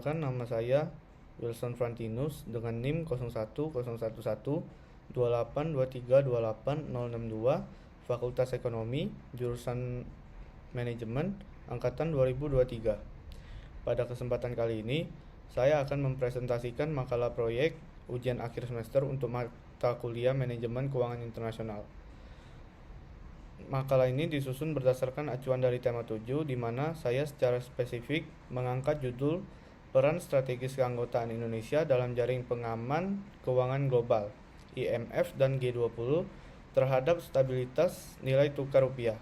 Perkenalkan, nama saya Wilson Frantinus dengan NIM 0101112823280062, Fakultas Ekonomi, jurusan Manajemen, angkatan 2023. Pada kesempatan kali ini, saya akan mempresentasikan makalah proyek ujian akhir semester untuk mata kuliah Manajemen Keuangan Internasional. Makalah ini disusun berdasarkan acuan dari tema 7, di mana saya secara spesifik mengangkat judul Peran Strategis Keanggotaan Indonesia dalam Jaring Pengaman Keuangan Global (IMF) dan G20 terhadap stabilitas nilai tukar rupiah.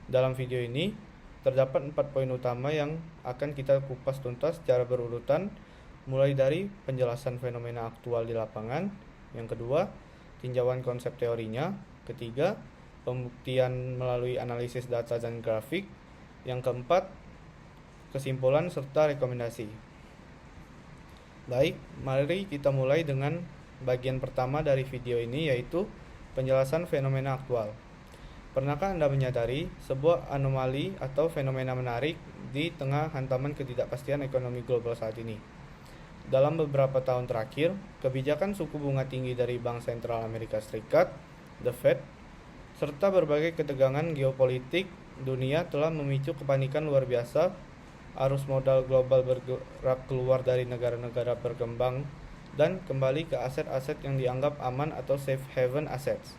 Dalam video ini, terdapat 4 poin utama yang akan kita kupas tuntas secara berurutan, mulai dari penjelasan fenomena aktual di lapangan, yang kedua, tinjauan konsep teorinya, ketiga, pembuktian melalui analisis data dan grafik, yang keempat, kesimpulan serta rekomendasi. Baik, mari kita mulai dengan bagian pertama dari video ini, yaitu penjelasan fenomena aktual. Pernahkah Anda menyadari sebuah anomali atau fenomena menarik di tengah hantaman ketidakpastian ekonomi global saat ini? Dalam beberapa tahun terakhir, kebijakan suku bunga tinggi dari Bank Sentral Amerika Serikat, The Fed, serta berbagai ketegangan geopolitik dunia telah memicu kepanikan luar biasa. Arus modal global bergerak keluar dari negara-negara berkembang dan kembali ke aset-aset yang dianggap aman atau safe haven assets.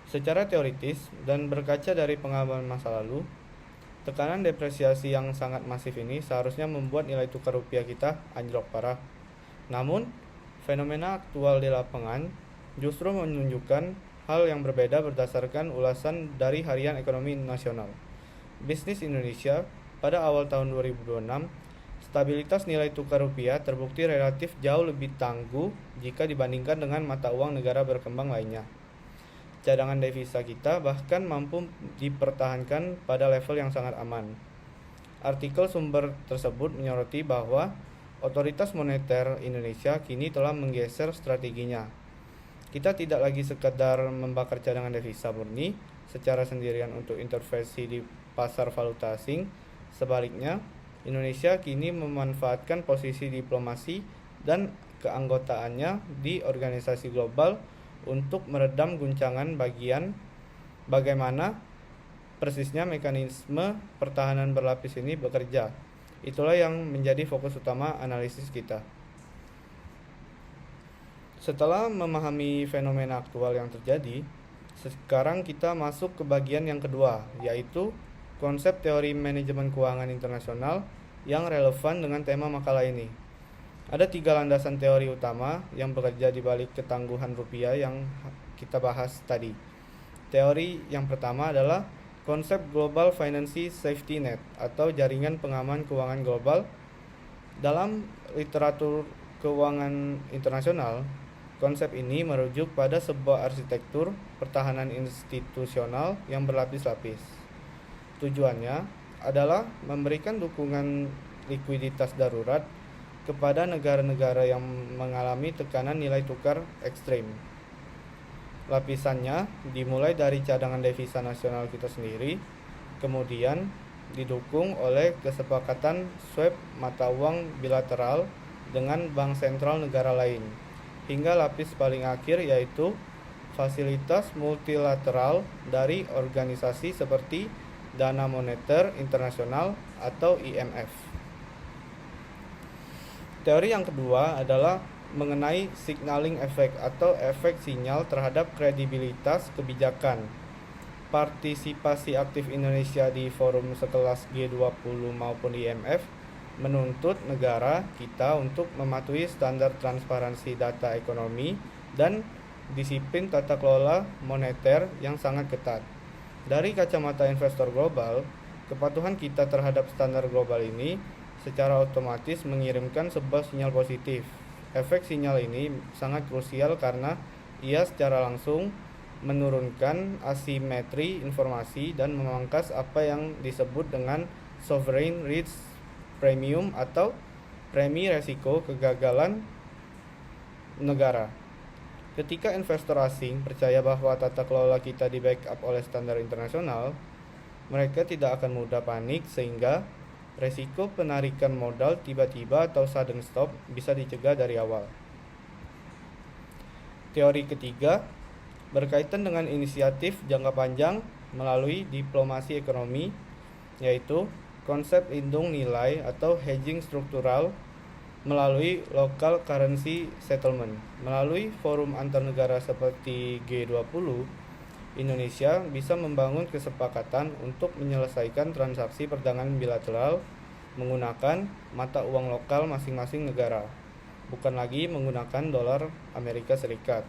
Secara teoritis dan berkaca dari pengalaman masa lalu, tekanan depresiasi yang sangat masif ini seharusnya membuat nilai tukar rupiah kita anjlok parah. Namun, fenomena aktual di lapangan justru menunjukkan hal yang berbeda berdasarkan ulasan dari Harian Ekonomi Nasional. Bisnis Indonesia pada awal tahun 2026, stabilitas nilai tukar rupiah terbukti relatif jauh lebih tangguh jika dibandingkan dengan mata uang negara berkembang lainnya. Cadangan devisa kita bahkan mampu dipertahankan pada level yang sangat aman. Artikel sumber tersebut menyoroti bahwa Otoritas Moneter Indonesia kini telah menggeser strateginya. Kita tidak lagi sekadar membakar cadangan devisa murni secara sendirian untuk intervensi di pasar valuta asing. Sebaliknya, Indonesia kini memanfaatkan posisi diplomasi dan keanggotaannya di organisasi global untuk meredam guncangan bagaimana persisnya mekanisme pertahanan berlapis ini bekerja. Itulah yang menjadi fokus utama analisis kita. Setelah memahami fenomena aktual yang terjadi, sekarang kita masuk ke bagian yang kedua, yaitu konsep teori manajemen keuangan internasional yang relevan dengan tema makalah ini. Ada 3 landasan teori utama yang bekerja di balik ketangguhan rupiah yang kita bahas tadi. Teori yang pertama adalah konsep Global Financial Safety Net atau jaringan pengaman keuangan global. Dalam literatur keuangan internasional, konsep ini merujuk pada sebuah arsitektur pertahanan institusional yang berlapis-lapis. Tujuannya adalah memberikan dukungan likuiditas darurat kepada negara-negara yang mengalami tekanan nilai tukar ekstrim. Lapisannya dimulai dari cadangan devisa nasional kita sendiri, kemudian didukung oleh kesepakatan swap mata uang bilateral dengan bank sentral negara lain, hingga lapis paling akhir yaitu fasilitas multilateral dari organisasi seperti Dana Moneter Internasional atau IMF. Teori yang kedua adalah mengenai signaling effect atau efek sinyal terhadap kredibilitas kebijakan. Partisipasi aktif Indonesia di forum sekelas G20 maupun IMF menuntut negara kita untuk mematuhi standar transparansi data ekonomi dan disiplin tata kelola moneter yang sangat ketat. Dari kacamata investor global, kepatuhan kita terhadap standar global ini secara otomatis mengirimkan sebuah sinyal positif. Efek sinyal ini sangat krusial karena ia secara langsung menurunkan asimetri informasi dan memangkas apa yang disebut dengan sovereign risk premium atau premi resiko kegagalan negara. Ketika investor asing percaya bahwa tata kelola kita di backup oleh standar internasional, mereka tidak akan mudah panik sehingga Resiko penarikan modal tiba-tiba atau sudden stop bisa dicegah dari awal. Teori ketiga berkaitan dengan inisiatif jangka panjang melalui diplomasi ekonomi, yaitu konsep lindung nilai atau hedging struktural melalui local currency settlement. Melalui forum antar negara seperti G20, Indonesia bisa membangun kesepakatan untuk menyelesaikan transaksi perdagangan bilateral menggunakan mata uang lokal masing-masing negara, bukan lagi menggunakan dolar Amerika Serikat.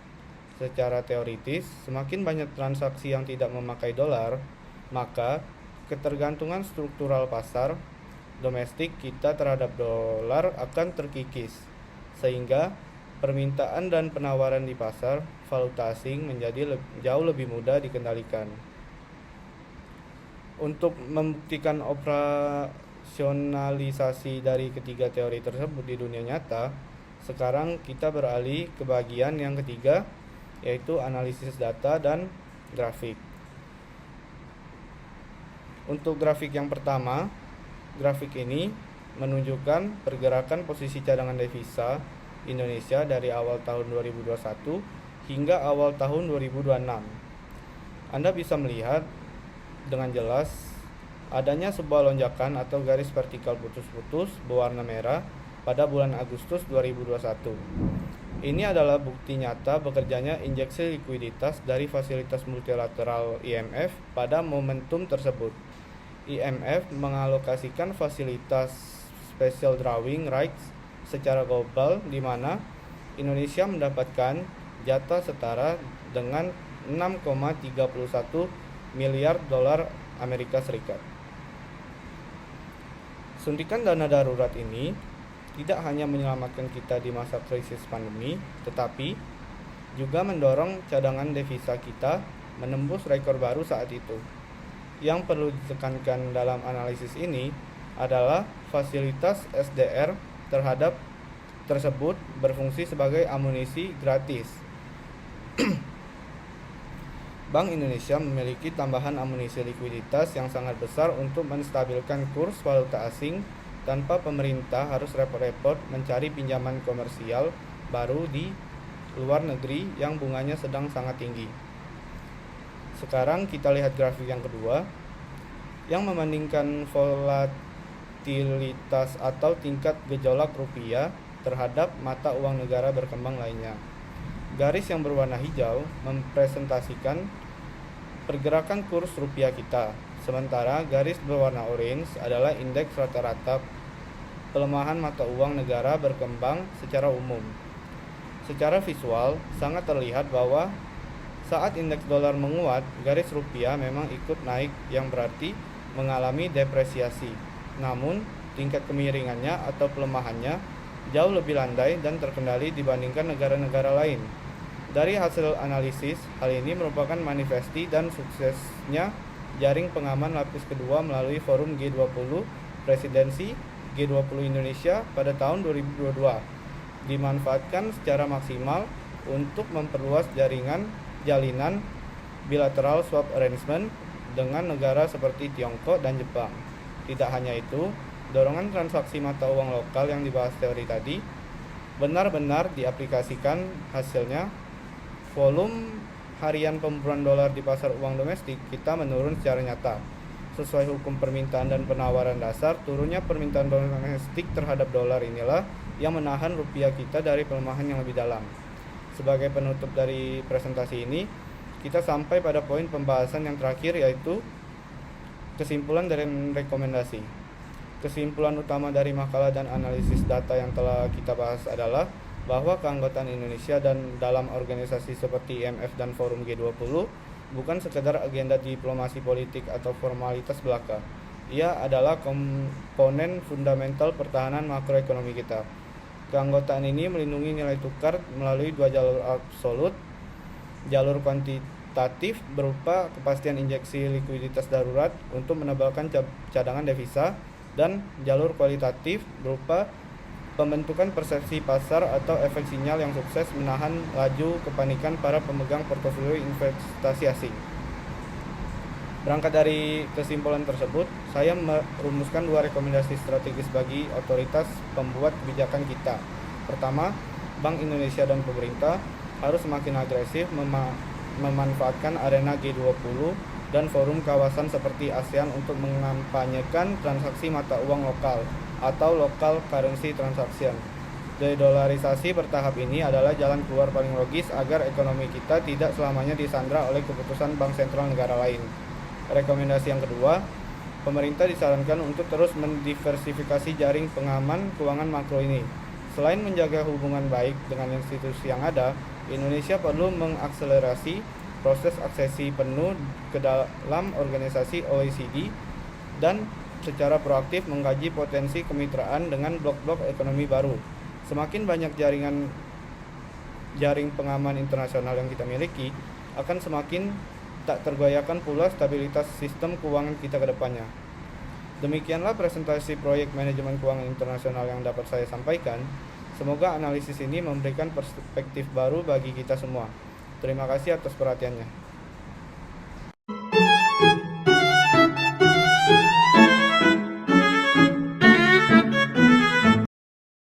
Secara teoritis, semakin banyak transaksi yang tidak memakai dolar, maka ketergantungan struktural pasar domestik kita terhadap dolar akan terkikis, sehingga permintaan dan penawaran di pasar valuta asing menjadi jauh lebih mudah dikendalikan. Untuk membuktikan operasionalisasi dari ketiga teori tersebut di dunia nyata, sekarang kita beralih ke bagian yang ketiga, yaitu analisis data dan grafik. Untuk grafik yang pertama, grafik ini menunjukkan pergerakan posisi cadangan devisa Indonesia dari awal tahun 2021 hingga awal tahun 2026. Anda bisa melihat dengan jelas adanya sebuah lonjakan atau garis vertikal putus-putus berwarna merah pada bulan Agustus 2021. Ini adalah bukti nyata bekerjanya injeksi likuiditas dari fasilitas multilateral IMF pada momentum tersebut. IMF mengalokasikan fasilitas special drawing rights secara global di mana Indonesia mendapatkan jatah setara dengan 6,31 miliar dolar Amerika Serikat. Suntikan dana darurat ini tidak hanya menyelamatkan kita di masa krisis pandemi, tetapi juga mendorong cadangan devisa kita menembus rekor baru saat itu. Yang perlu ditekankan dalam analisis ini adalah fasilitas SDR terhadap tersebut berfungsi sebagai amunisi gratis. Bank Indonesia memiliki tambahan amunisi likuiditas yang sangat besar untuk menstabilkan kurs valuta asing tanpa pemerintah harus repot-repot mencari pinjaman komersial baru di luar negeri yang bunganya sedang sangat tinggi. Sekarang kita lihat grafik yang kedua yang membandingkan volatilitas atau tingkat gejolak rupiah terhadap mata uang negara berkembang lainnya. Garis yang berwarna hijau mempresentasikan pergerakan kurs rupiah kita, sementara garis berwarna orange adalah indeks rata-rata pelemahan mata uang negara berkembang secara umum. Secara visual, sangat terlihat bahwa saat indeks dolar menguat, garis rupiah memang ikut naik yang berarti mengalami depresiasi. Namun, tingkat kemiringannya atau pelemahannya jauh lebih landai dan terkendali dibandingkan negara-negara lain. Dari hasil analisis, hal ini merupakan manifesti dan suksesnya jaring pengaman lapis kedua melalui forum G20 Presidensi G20 Indonesia pada tahun 2022 dimanfaatkan secara maksimal untuk memperluas jalinan bilateral swap arrangement dengan negara seperti Tiongkok dan Jepang. Tidak hanya itu, dorongan transaksi mata uang lokal yang dibahas teori tadi benar-benar diaplikasikan. Hasilnya, volume harian pemburuan dolar di pasar uang domestik kita menurun secara nyata. Sesuai hukum permintaan dan penawaran dasar, turunnya permintaan domestik terhadap dolar inilah yang menahan rupiah kita dari pelemahan yang lebih dalam. Sebagai penutup dari presentasi ini, kita sampai pada poin pembahasan yang terakhir, yaitu kesimpulan dari rekomendasi. Kesimpulan utama dari makalah dan analisis data yang telah kita bahas adalah bahwa keanggotaan Indonesia dan dalam organisasi seperti IMF dan Forum G20 bukan sekedar agenda diplomasi politik atau formalitas belaka. Ia adalah komponen fundamental pertahanan makroekonomi kita. Keanggotaan ini melindungi nilai tukar melalui dua jalur absolut, jalur kuantitatif berupa kepastian injeksi likuiditas darurat untuk menebalkan cadangan devisa, dan jalur kualitatif berupa pembentukan persepsi pasar atau efek sinyal yang sukses menahan laju kepanikan para pemegang portofolio investasi asing. Berangkat dari kesimpulan tersebut, saya merumuskan 2 rekomendasi strategis bagi otoritas pembuat kebijakan kita. Pertama, Bank Indonesia dan pemerintah harus semakin agresif memanfaatkan arena G20 dan forum kawasan seperti ASEAN untuk mengampanyekan transaksi mata uang lokal atau local currency transaction. Dedolarisasi bertahap ini adalah jalan keluar paling logis agar ekonomi kita tidak selamanya disandra oleh keputusan bank sentral negara lain. Rekomendasi yang kedua, pemerintah disarankan untuk terus mendiversifikasi jaring pengaman keuangan makro ini. Selain menjaga hubungan baik dengan institusi yang ada, Indonesia perlu mengakselerasi proses aksesi penuh ke dalam organisasi OECD dan secara proaktif mengkaji potensi kemitraan dengan blok-blok ekonomi baru. Semakin banyak jaring pengaman internasional yang kita miliki, akan semakin tak tergoyahkan pula stabilitas sistem keuangan kita ke depannya. Demikianlah presentasi proyek manajemen keuangan internasional yang dapat saya sampaikan. Semoga analisis ini memberikan perspektif baru bagi kita semua. Terima kasih atas perhatiannya.